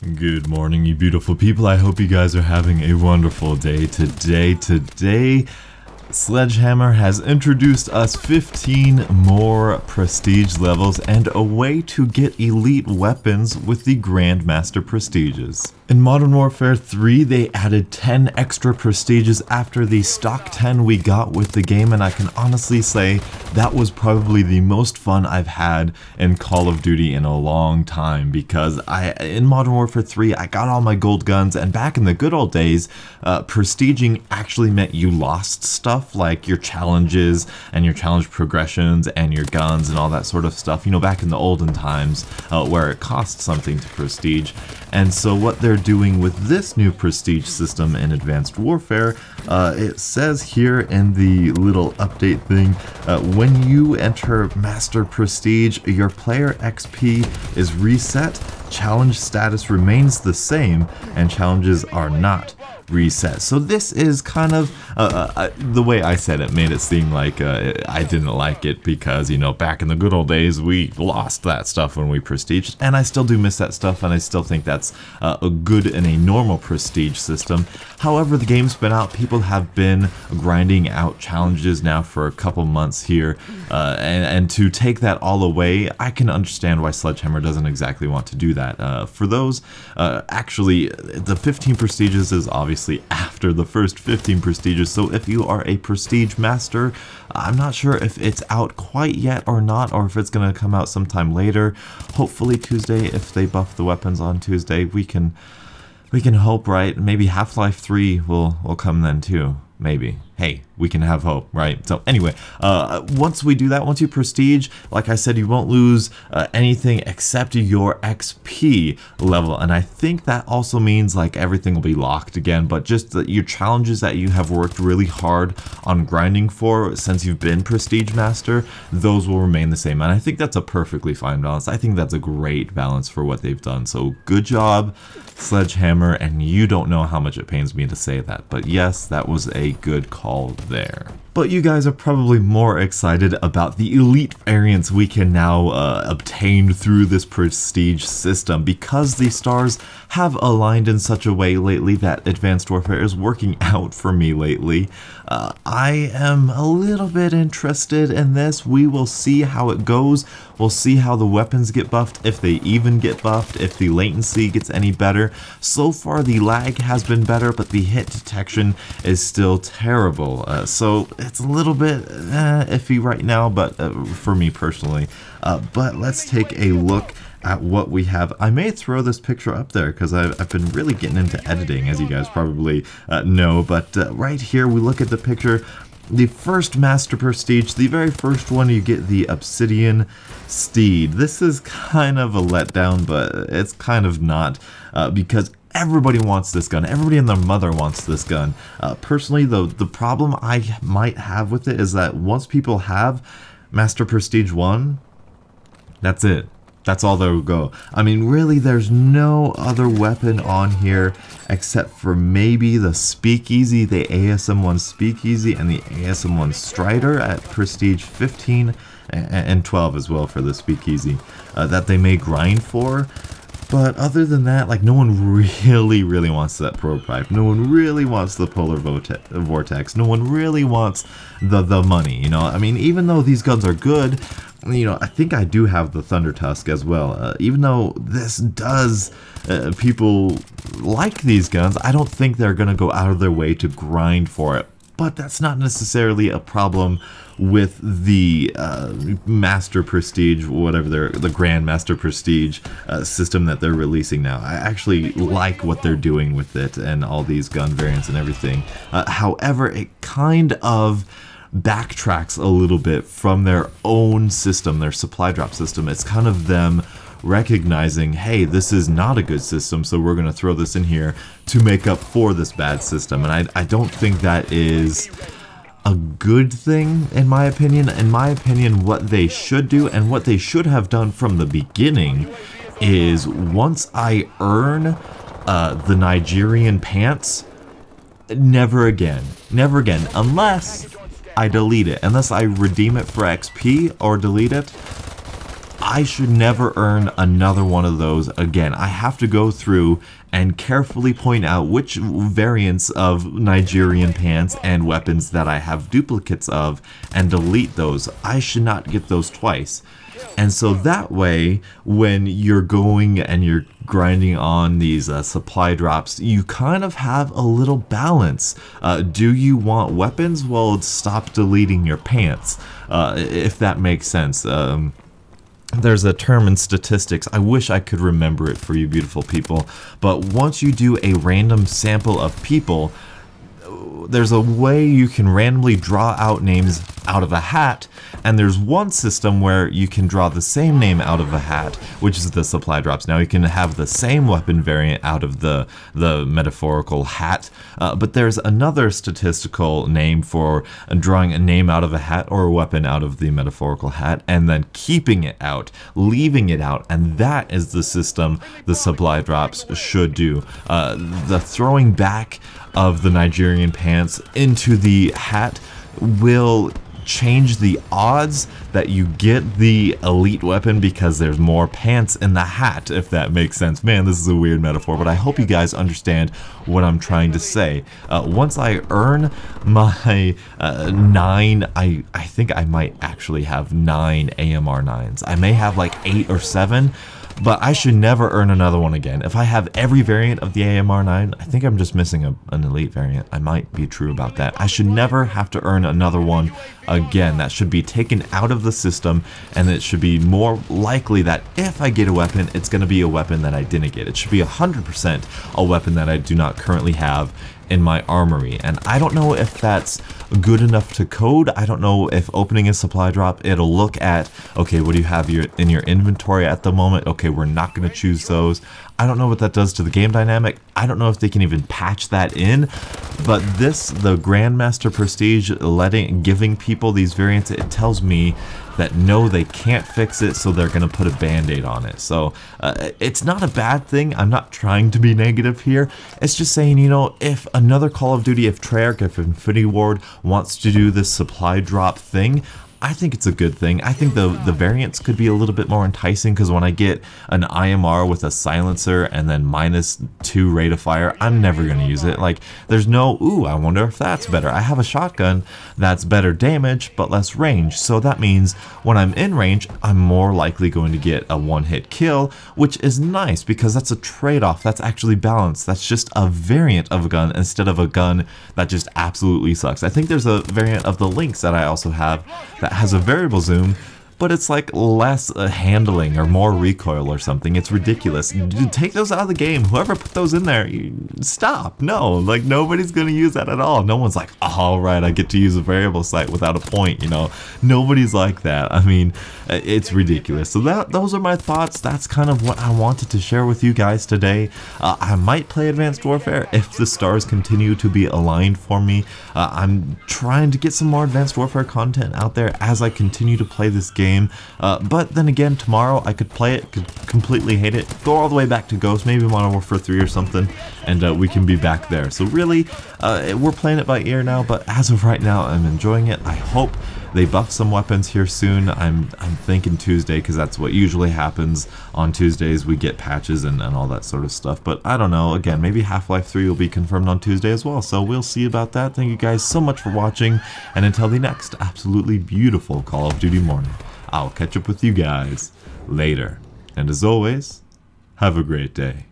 Good morning, you beautiful people. I hope you guys are having a wonderful day today. Sledgehammer has introduced us 15 more prestige levels and a way to get elite weapons with the Grandmaster Prestiges. In Modern Warfare 3, they added 10 extra prestiges after the stock 10 we got with the game, and I can honestly say that was probably the most fun I've had in Call of Duty in a long time, because in Modern Warfare 3, I got all my gold guns, and back in the good old days, prestiging actually meant you lost stuff, like your challenges and your challenge progressions and your guns and all that sort of stuff, you know, back in the olden times where it cost something to prestige. And so what they're doing with this new prestige system in Advanced Warfare, it says here in the little update thing, when you enter Master Prestige, your player XP is reset, challenge status remains the same, and challenges are not reset. So this is kind of the way I said it made it seem like I didn't like it because, you know, back in the good old days we lost that stuff when we prestiged, and I still do miss that stuff, and I still think that's good in a normal prestige system. However, the game's been out, people have been grinding out challenges now for a couple months here, and to take that all away, I can understand why Sledgehammer doesn't exactly want to do that. For those, actually, the 15 prestiges is obviously after the first 15 prestiges, so if you are a prestige master, I'm not sure if it's out quite yet or not, or if it's going to come out sometime later. Hopefully Tuesday, if they buff the weapons on Tuesday, we can hope, right? Maybe Half-Life 3 will come then too, maybe. Hey, we can have hope, right? So anyway, once we do that, once you prestige, like I said, you won't lose anything except your XP level, and I think that also means like everything will be locked again, but just your challenges that you have worked really hard on grinding for since you've been Prestige Master, those will remain the same, and I think that's a perfectly fine balance. I think that's a great balance for what they've done, so good job, Sledgehammer, and you don't know how much it pains me to say that, but yes, that was a good call there. But you guys are probably more excited about the elite variants we can now obtain through this prestige system, because the stars have aligned in such a way lately that Advanced Warfare is working out for me lately. I am a little bit interested in this. We will see how it goes. We'll see how the weapons get buffed, if they even get buffed, if the latency gets any better. So far the lag has been better, but the hit detection is still terrible. So it's a little bit iffy right now, but for me personally. But let's take a look at what we have. I may throw this picture up there because I've been really getting into editing, as you guys probably know, but right here we look at the picture. The first Master Prestige, the very first one, you get the Obsidian Steed. This is kind of a letdown, but it's kind of not, because everybody wants this gun. Everybody and their mother wants this gun. Personally, though, the problem I might have with it is that once people have Master Prestige 1, that's it. That's all they'll go. I mean, really, there's no other weapon on here except for maybe the Speakeasy, the ASM-1 Speakeasy, and the ASM-1 Strider at Prestige 15 and 12 as well for the Speakeasy that they may grind for. But other than that, like, no one really wants that prototype. No one really wants the Polar Vortex. No one really wants the money, you know? I mean, even though these guns are good, you know, I think I do have the Thunder Tusk as well. Even though this does, people like these guns, I don't think they're going to go out of their way to grind for it. But that's not necessarily a problem with the Master Prestige, whatever the Grandmaster Prestige system that they're releasing now. I actually like what they're doing with it and all these gun variants and everything. However, it kind of backtracks a little bit from their own system, their supply drop system. It's kind of them recognizing, hey, this is not a good system, so we're going to throw this in here to make up for this bad system. And I don't think that is a good thing, in my opinion. In my opinion, what they should do, and what they should have done from the beginning, is once I earn the Nigerian pants, never again, unless I delete it, unless I redeem it for XP or delete it. I should never earn another one of those again. I have to go through and carefully point out which variants of Nigerian pants and weapons that I have duplicates of and delete those. I should not get those twice. And so that way, when you're going and you're grinding on these supply drops, you kind of have a little balance. Do you want weapons? Well, stop deleting your pants, if that makes sense. There's a term in statistics, I wish I could remember it for you beautiful people, but once you do a random sample of people, there's a way you can randomly draw out names out of a hat, and there's one system where you can draw the same name out of a hat, which is the supply drops. Now you can have the same weapon variant out of the metaphorical hat, but there's another statistical name for drawing a name out of a hat or a weapon out of the metaphorical hat, and then keeping it out, leaving it out, and that is the system the supply drops should do. The throwing back of the Nigerian pants into the hat will change the odds that you get the elite weapon because there's more pants in the hat, if that makes sense. Man, this is a weird metaphor, but I hope you guys understand what I'm trying to say. Once I earn my 9, I think I might actually have 9 AMR 9s. I may have like 8 or 7, but I should never earn another one again. If I have every variant of the AMR 9, I think I'm just missing an elite variant. I might be true about that. I should never have to earn another one again. That should be taken out of the system, and it should be more likely that if I get a weapon, it's going to be a weapon that I didn't get. It should be 100% a weapon that I do not currently have in my armory, and I don't know if that's good enough to code. I don't know if opening a supply drop, it'll look at, okay, what do you have in your inventory at the moment? Okay, we're not going to choose those. I don't know what that does to the game dynamic. I don't know if they can even patch that in, but the Grandmaster Prestige giving people these variants, it tells me that no, they can't fix it, so they're going to put a band-aid on it. So it's not a bad thing. I'm not trying to be negative here. It's just saying, you know, if another Call of Duty, if Treyarch, if Infinity Ward wants to do this supply drop thing, I think it's a good thing. I think the variants could be a little bit more enticing, because when I get an IMR with a silencer and then -2 rate of fire, I'm never going to use it. Like, there's no, ooh, I wonder if that's better. I have a shotgun that's better damage but less range, so that means when I'm in range, I'm more likely going to get a one-hit kill, which is nice because that's a trade-off. That's actually balanced. That's just a variant of a gun instead of a gun that just absolutely sucks. I think there's a variant of the Lynx that I also have that has a variable zoom, but it's like less handling or more recoil or something. It's ridiculous. Dude, take those out of the game. Whoever put those in there, stop. No, like, nobody's gonna use that at all. No one's like, all right, I get to use a variable sight without a point, you know. Nobody's like that. I mean, it's ridiculous. So those are my thoughts. That's kind of what I wanted to share with you guys today. I might play Advanced Warfare if the stars continue to be aligned for me. I'm trying to get some more Advanced Warfare content out there as I continue to play this game. But then again, tomorrow I could play it, could completely hate it, go all the way back to Ghost, maybe Modern Warfare 3 or something, and we can be back there. So really, we're playing it by ear now, but as of right now, I'm enjoying it. I hope they buff some weapons here soon. I'm thinking Tuesday, because that's what usually happens on Tuesdays. We get patches and all that sort of stuff. But I don't know. Again, maybe Half-Life 3 will be confirmed on Tuesday as well. So we'll see about that. Thank you guys so much for watching. And until the next absolutely beautiful Call of Duty morning, I'll catch up with you guys later. And as always, have a great day.